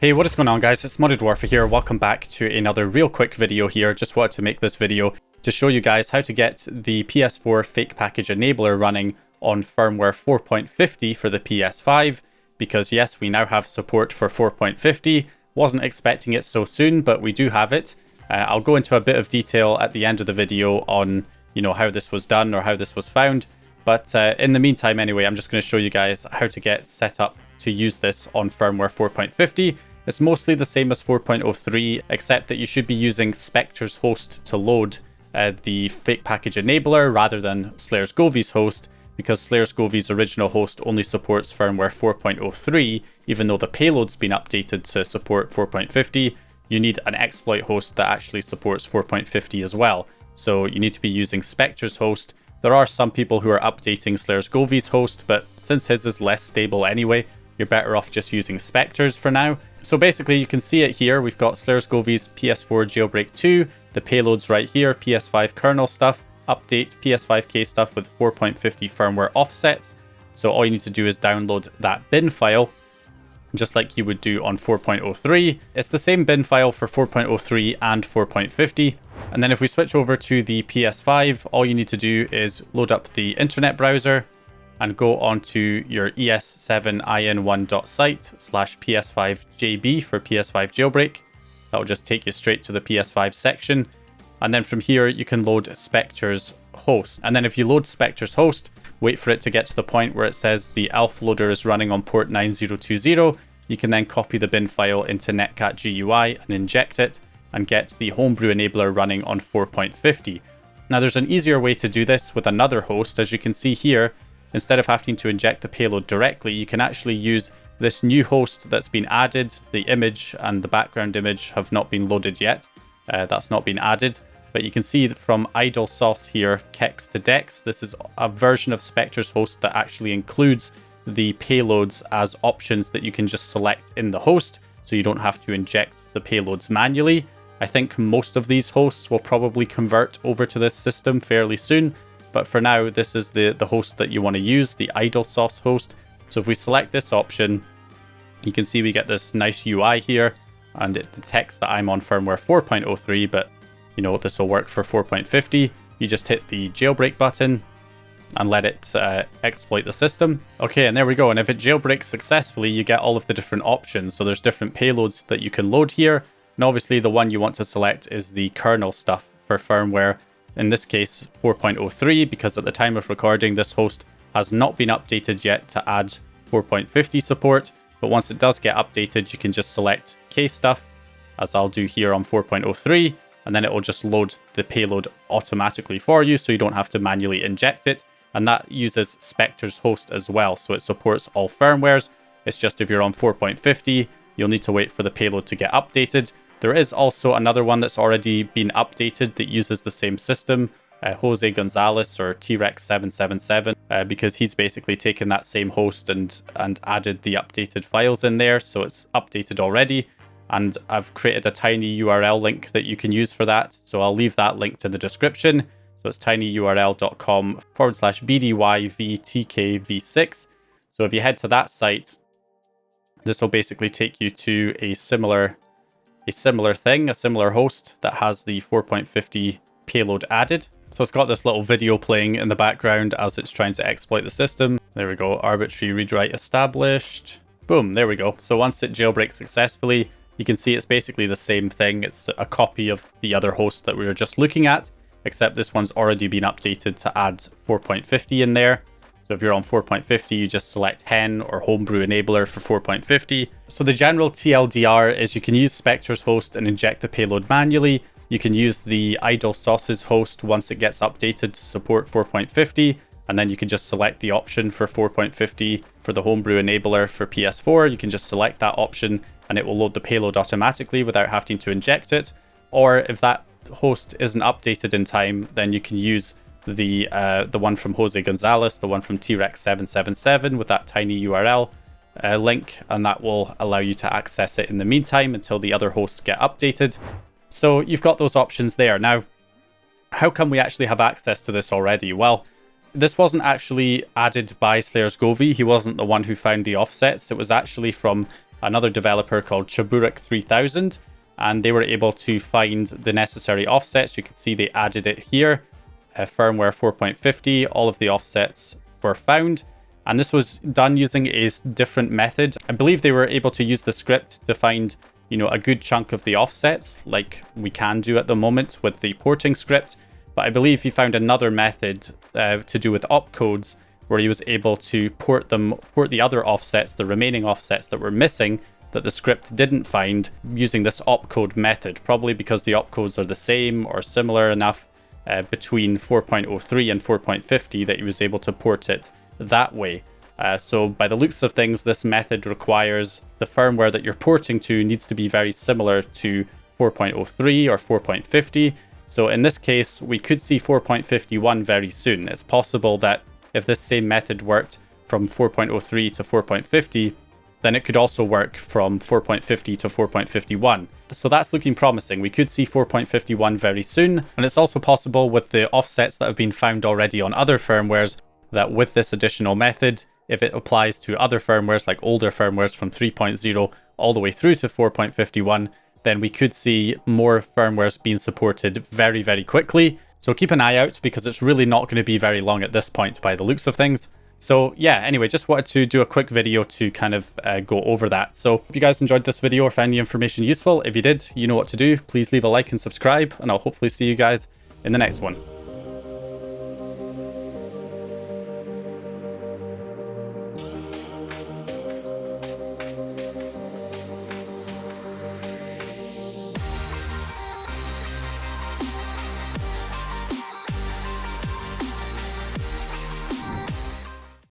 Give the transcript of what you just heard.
Hey, what is going on guys? It's Modded Warfare here. Welcome back to another real quick video here. Just wanted to make this video to show you guys how to get the PS4 FPKG Enabler running on firmware 4.50 for the PS5. Because yes, we now have support for 4.50. Wasn't expecting it so soon, but we do have it. I'll go into a bit of detail at the end of the video on, how this was done or how this was found. But in the meantime, anyway, I'm just going to show you guys how to get set up to use this on firmware 4.50. It's mostly the same as 4.03, except that you should be using Spectre's host to load the FPKG Enabler rather than Slayer's Govi's host, because Slayer's Govi's original host only supports firmware 4.03, even though the payload's been updated to support 4.50. You need an exploit host that actually supports 4.50 as well. So you need to be using Spectre's host. There are some people who are updating Slayer's Govi's host, but since his is less stable anyway, you're better off just using Spectre's for now. So basically you can see it here. We've got Slayer's Govi's PS4 Jailbreak 2, the payloads right here, PS5 kernel stuff, update PS5K stuff with 4.50 firmware offsets. So all you need to do is download that bin file, just like you would do on 4.03. It's the same bin file for 4.03 and 4.50. And then if we switch over to the PS5, all you need to do is load up the internet browser and go onto your es7in1.site/PS5JB for PS5 jailbreak. That will just take you straight to the PS5 section. And then from here, you can load Spectre's host. And then if you load Spectre's host, wait for it to get to the point where it says the ALF loader is running on port 9020. You can then copy the bin file into netcat GUI and inject it and get the homebrew enabler running on 4.50. Now there's an easier way to do this with another host. As you can see here, instead of having to inject the payload directly, you can actually use this new host that's been added. The image and the background image have not been loaded yet. That's not been added. But you can see from idle source here, Kex to Dex, this is a version of Spectre's host that actually includes the payloads as options that you can just select in the host, so you don't have to inject the payloads manually. I think most of these hosts will probably convert over to this system fairly soon, but for now, this is the host that you want to use, the idle source host. So if we select this option, you can see we get this nice UI here, and it detects that I'm on firmware 4.03, but this will work for 4.50. You just hit the jailbreak button and let it exploit the system. Okay, and there we go. And if it jailbreaks successfully, you get all of the different options. So there's different payloads that you can load here. And obviously the one you want to select is the kernel stuff for firmware. In this case, 4.03, because at the time of recording, this host has not been updated yet to add 4.50 support. But once it does get updated, you can just select K stuff, as I'll do here on 4.03. And then it will just load the payload automatically for you, so you don't have to manually inject it. And that uses Spectre's host as well, so it supports all firmwares. It's just if you're on 4.50, you'll need to wait for the payload to get updated. There is also another one that's already been updated that uses the same system, Jose Gonzalez or T-Rex777, because he's basically taken that same host and added the updated files in there, so it's updated already. And I've created a tiny URL link that you can use for that. So I'll leave that linked in the description. So it's tinyurl.com/bdyvtkv6. So if you head to that site, this will basically take you to a similar host that has the 4.50 payload added. So it's got this little video playing in the background as it's trying to exploit the system. There we go, arbitrary read write established. Boom, there we go. So once it jailbreaks successfully, you can see it's basically the same thing. It's a copy of the other host that we were just looking at, except this one's already been updated to add 4.50 in there. So if you're on 4.50, you just select hen or homebrew enabler for 4.50. So the general TLDR is you can use Spectre's host and inject the payload manually. You can use the idle sources host once it gets updated to support 4.50. And then you can just select the option for 4.50 for the homebrew enabler for PS4. You can just select that option and it will load the payload automatically without having to inject it. Or if that host isn't updated in time, then you can use the one from Jose Gonzalez, the one from T-Rex777 with that tiny URL link, and that will allow you to access it in the meantime until the other hosts get updated. So you've got those options there. Now, how come we actually have access to this already? Well, this wasn't actually added by Slayer's Govi. He wasn't the one who found the offsets. It was actually from another developer called Chaburek 3000, and they were able to find the necessary offsets. You can see they added it here, firmware 4.50, all of the offsets were found. And this was done using a different method. I believe they were able to use the script to find, a good chunk of the offsets, like we can do at the moment with the porting script. But I believe he found another method to do with opcodes, where he was able to port the other offsets, the remaining offsets that were missing, that the script didn't find, using this opcode method, probably because the opcodes are the same or similar enough between 4.03 and 4.50 that he was able to port it that way. So by the looks of things, this method requires the firmware that you're porting to needs to be very similar to 4.03 or 4.50. So in this case, we could see 4.51 very soon. It's possible that if this same method worked from 4.03 to 4.50, then it could also work from 4.50 to 4.51. So that's looking promising. We could see 4.51 very soon. And it's also possible with the offsets that have been found already on other firmwares that with this additional method, if it applies to other firmwares, like older firmwares from 3.0 all the way through to 4.51, then we could see more firmwares being supported very, very quickly. So keep an eye out, because it's really not going to be very long at this point by the looks of things. So yeah, anyway, just wanted to do a quick video to kind of go over that. So if you guys enjoyed this video or found the information useful, if you did, you know what to do. Please leave a like and subscribe, and I'll hopefully see you guys in the next one.